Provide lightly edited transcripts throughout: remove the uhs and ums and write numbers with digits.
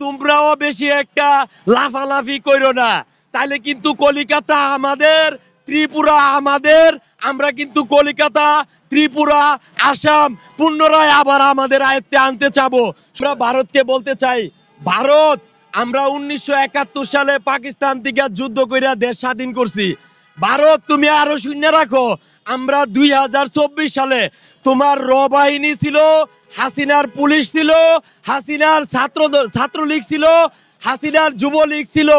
তোমরাও বেশি একটা লাফালাফি কইরো না, তাইলে কিন্তু কলিকাতা আমাদের, ত্রিপুরা আমাদের। আমরা কিন্তু কলিকাতা, ত্রিপুরা, আসাম পুনরায় আবার আমাদের আয়ত্তে আনতে চাবো। আমরা ভারতকে বলতে চাই, ভারত, আমরা 1971 সালে পাকিস্তান থেকে যুদ্ধ কইরা দেশ স্বাধীন করছি। ভারত, তুমি আরো শূন্য রাখো, আমরা 2024 সালে তোমার র বাহিনী ছিল, হাসিনার পুলিশ ছিল, হাসিনার ছাত্রলীগ ছিল, হাসিনার যুবলীগ ছিল,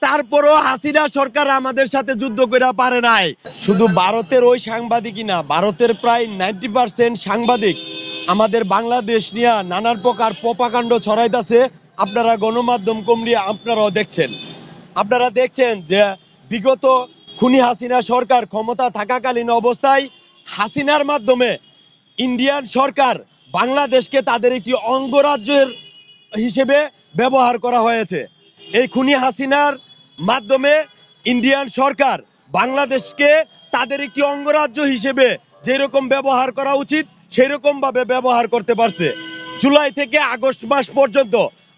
তারপরও হাসিনা সরকার আমাদের সাথে যুদ্ধ করে পারে নাই। শুধু ভারতের ওই সাংবাদিকই না, ভারতের প্রায় 90% সাংবাদিক আমাদের বাংলাদেশ নিয়ে নানান প্রকার প্রপাকাণ্ড ছড়াইতেছে। আপনারা গণমাধ্যম কমরিয়া আপনারাও দেখছেন। আপনারা দেখছেন যে বিগত খুনি হাসিনা সরকার ক্ষমতা থাকাকালীন অবস্থায় হাসিনার মাধ্যমে ইন্ডিয়ান সরকার বাংলাদেশকে তাদের একটি অঙ্গরাজ্যের হিসেবে ব্যবহার করা হয়েছে। এই খুনি হাসিনার মাধ্যমে ইন্ডিয়ান সরকার বাংলাদেশকে তাদের একটি অঙ্গরাজ্য হিসেবে যেরকম ব্যবহার করা উচিত সেই রকম ভাবে ব্যবহার করতে পারছে। জুলাই থেকে আগস্ট মাস পর্যন্ত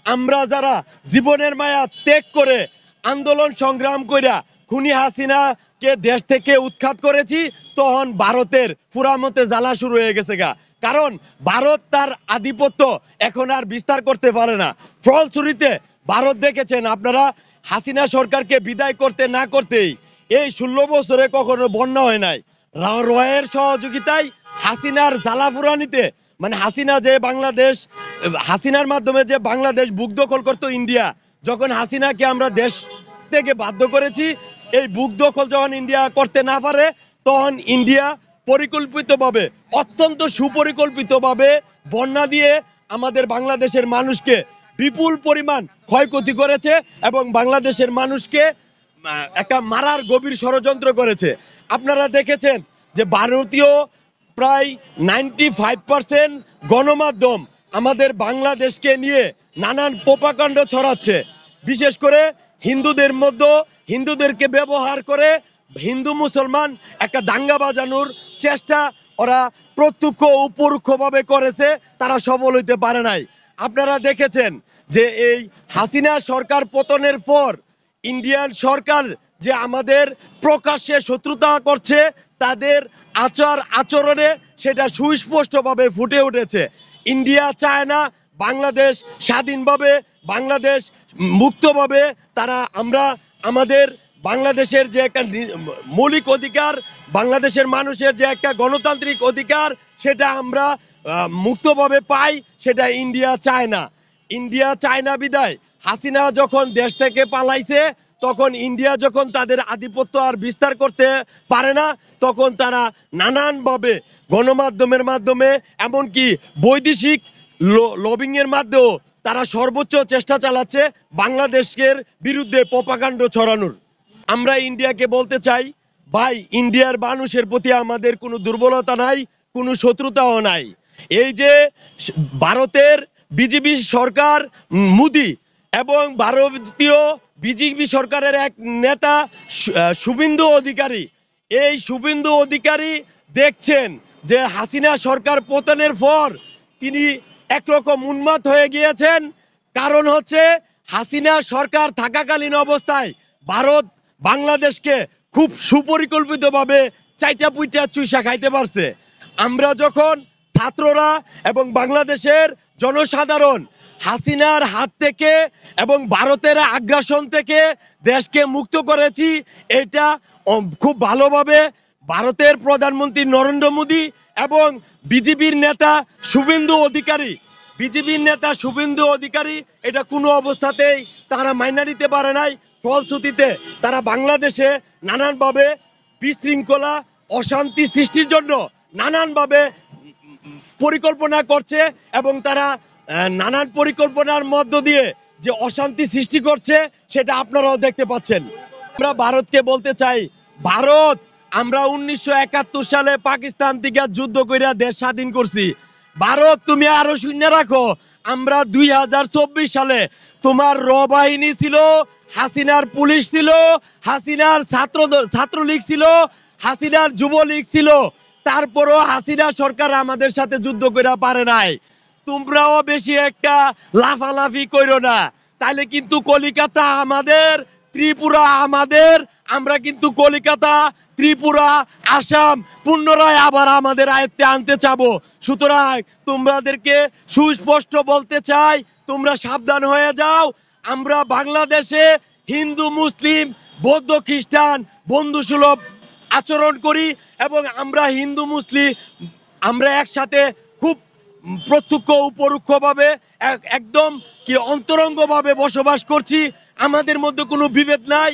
আমরা যারা জীবনের মায়া ত্যাগ করে আন্দোলন সংগ্রাম কইরা খুনি হাসিনাকে দেশ থেকে উৎখাত করেছি, তখন ভারতের ফুরামতে জ্বালা শুরু হয়ে গেছে গা। কারণ ভারত তার আধিপত্য এখন আর বিস্তার করতে পারে না। ফলশ্রুতিতে ভারত দেখেছেন আপনারা, হাসিনা সরকারকে বিদায় করতে না করতেই এই 16 বছরে কখনো বন্যা হয় নাই। রয়ের সহযোগিতায় হাসিনার জ্বালা ফুরানিতে, মানে হাসিনার মাধ্যমে যে বাংলাদেশ বুক দখল করতো ইন্ডিয়া, যখন হাসিনাকে আমরা দেশ থেকে বাধ্য করেছি, এই বুক দখল যখন ইন্ডিয়া করতে না পারে, তখন ইন্ডিয়া পরিকল্পিতভাবে, অত্যন্ত সুপরিকল্পিতভাবে বন্যা দিয়ে আমাদের বাংলাদেশের মানুষকে বিপুল পরিমাণ ক্ষয়ক্ষতি করেছে এবং বাংলাদেশের মানুষকে একটা মারার গভীর ষড়যন্ত্র করেছে। আপনারা দেখেছেন যে ভারতীয় প্রায় 95% গণমাধ্যম আমাদের বাংলাদেশকে নিয়ে নানান প্রপাকাণ্ড ছড়াচ্ছে। বিশেষ করে হিন্দুদের মধ্যে, হিন্দুদেরকে ব্যবহার করে হিন্দু মুসলমান একটা দাঙ্গা বাজানোর চেষ্টা ওরা প্রত্যক্ষ ও পরোক্ষভাবে করেছে, তারা সফল হইতে পারে নাই। আপনারা দেখেছেন যে এই হাসিনা সরকার পতনের পর ইন্ডিয়ান সরকার যে আমাদের প্রকাশ্যে শত্রুতা করছে, তাদের আচরণে সেটা সুস্পষ্টভাবে ফুটে উঠেছে। ইন্ডিয়া চায় না বাংলাদেশ স্বাধীনভাবে, বাংলাদেশ মুক্তভাবে আমরা আমাদের বাংলাদেশের যে একটা মৌলিক অধিকার, বাংলাদেশের মানুষের যে একটা গণতান্ত্রিক অধিকার, সেটা আমরা মুক্তভাবে পাই, সেটা ইন্ডিয়া চায় না। ইন্ডিয়া চায় না বিদায় হাসিনা যখন দেশ থেকে পালাইছে, তখন ইন্ডিয়া যখন তাদের আধিপত্য আর বিস্তার করতে পারে না, তখন তারা নানানভাবে গণমাধ্যমের মাধ্যমে, এমনকি বৈদেশিক লবিং এর মাধ্যমেও তারা সর্বোচ্চ চেষ্টা চালাচ্ছে বাংলাদেশের বিরুদ্ধে প্রপাকাণ্ড ছড়ানোর। আমরা ইন্ডিয়াকে বলতে চাই, ভাই, ইন্ডিয়ার মানুষের প্রতি আমাদের কোনো দুর্বলতা নাই, কোনো শত্রুতাও নাই। এই যে ভারতের বিজেপি সরকার মোদি এবং ভারতীয় বিজেপি সরকারের এক নেতা শুভেন্দু অধিকারী, এই শুভেন্দু অধিকারী দেখছেন যে হাসিনা সরকার পতনের পর তিনি একরকম উন্মাদ হয়ে গিয়েছেন। কারণ হচ্ছে হাসিনা সরকার থাকাকালীন অবস্থায় ভারত বাংলাদেশকে খুব সুপরিকল্পিতভাবে চাইটা পুইটা চুইসা খাইতে পারছে। আমরা যখন ছাত্ররা এবং বাংলাদেশের জনসাধারণ হাসিনার হাত থেকে এবং ভারতের আগ্রাসন থেকে দেশকে মুক্ত করেছি, এটা খুব ভালোভাবে ভারতের প্রধানমন্ত্রী নরেন্দ্র মোদী এবং বিজেপির নেতা শুভেন্দু অধিকারী এটা কোনো অবস্থাতেই তারা মাইনা নিতে পারে নাই। ফলশ্রুতিতে তারা বাংলাদেশে নানানভাবে বিশৃঙ্খলা, অশান্তি সৃষ্টির জন্য নানানভাবে পরিকল্পনা করছে এবং তারা নানান পরিকল্পনার মধ্য দিয়ে যে অশান্তি সৃষ্টি করছে সেটা আপনারাও দেখতে পাচ্ছেন। আমরা ভারতকে বলতে চাই, ভারত, আমরা 1971 সালে পাকিস্তান থেকে যুদ্ধ কইরা দেশ স্বাধীন করছি। ভারত, তুমি আরো শূন্য রাখো, আমরা 2024 সালে তোমার র বাহিনী ছিল, হাসিনার পুলিশ ছিল, হাসিনার ছাত্রলীগ ছিল, হাসিনার যুবলীগ ছিল, তারপরও হাসিনা সরকার আমাদের সাথে যুদ্ধ কইরা পারে নাই। তোমরাও বেশি একটা লাফালাফি কইরো না, তাহলে কিন্তু কলিকাতা আমাদের, ত্রিপুরা আমাদের। আমরা কিন্তু কলিকাতা, ত্রিপুরা, আসাম পুনরায় আবার আমাদের আয়ত্তে আনতে চাবো। সুতরাং তোমাদেরকে সুস্পষ্ট বলতে চাই, তোমরা সাবধান হয়ে যাও। আমরা বাংলাদেশে হিন্দু, মুসলিম, বৌদ্ধ, খ্রিস্টান বন্ধুসুলভ আচরণ করি এবং আমরা হিন্দু মুসলিম আমরা একসাথে খুব প্রত্যক্ষ উপরোক্ষভাবে একদম কি অন্তরঙ্গভাবে বসবাস করছি। আমাদের মধ্যে কোনো বিভেদ নাই।